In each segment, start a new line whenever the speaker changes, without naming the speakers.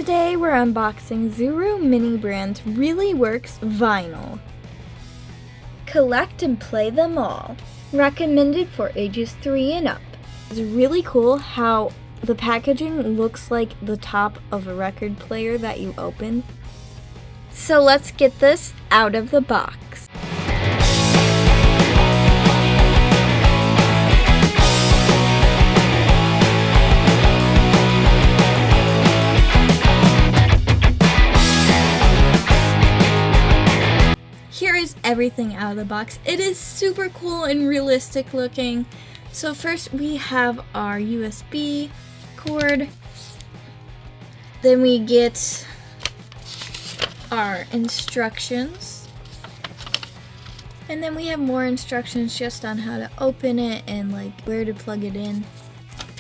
Today we're unboxing Zuru Mini Brands Really Works Vinyl. Collect and play them all. Recommended for ages 3 and up. It's really cool how the packaging looks like the top of a record player that you open. So let's get this out of the box. Here is everything out of the box. It is super cool and realistic looking. So first we have our USB cord. Then we get our instructions. And then we have more instructions just on how to open it and like where to plug it in.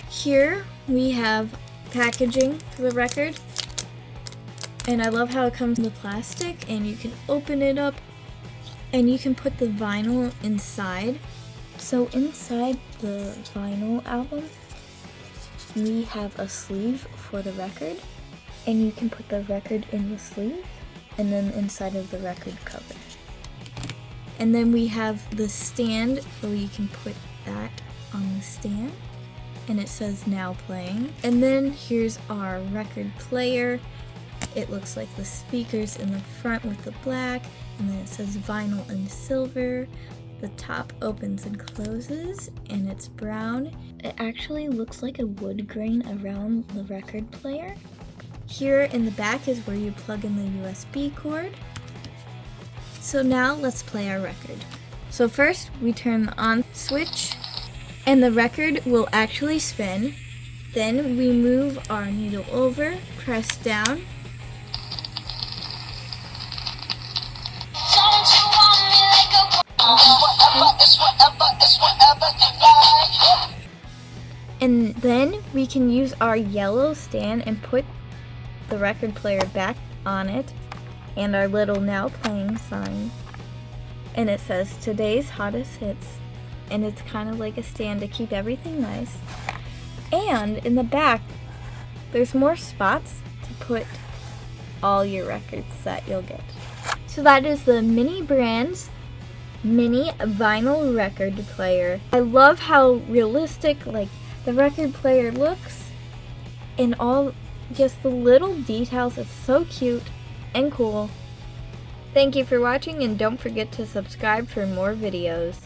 Here we have packaging for the record. And I love how it comes in the plastic and you can open it up. And you can put the vinyl inside. So inside the vinyl album, we have a sleeve for the record. And you can put the record in the sleeve and then inside of the record cover. And then we have the stand where you can put that on the stand. And it says now playing. And then here's our record player. It looks like the speakers in the front with the black. And then it says vinyl in silver. The top opens and closes, and it's brown. It actually looks like a wood grain around the record player. Here in the back is where you plug in the USB cord. So now let's play our record. So first we turn the on switch, and the record will actually spin. Then we move our needle over, press down. And then we can use our yellow stand and put the record player back on it and our little now playing sign. And it says today's hottest hits. And it's kind of like a stand to keep everything nice. And in the back, there's more spots to put all your records that you'll get. So that is the Mini Brands Mini Vinyl Record Player. I love how realistic like the record player looks and all just the little details. It's so cute and cool. Thank you for watching and don't forget to subscribe for more videos.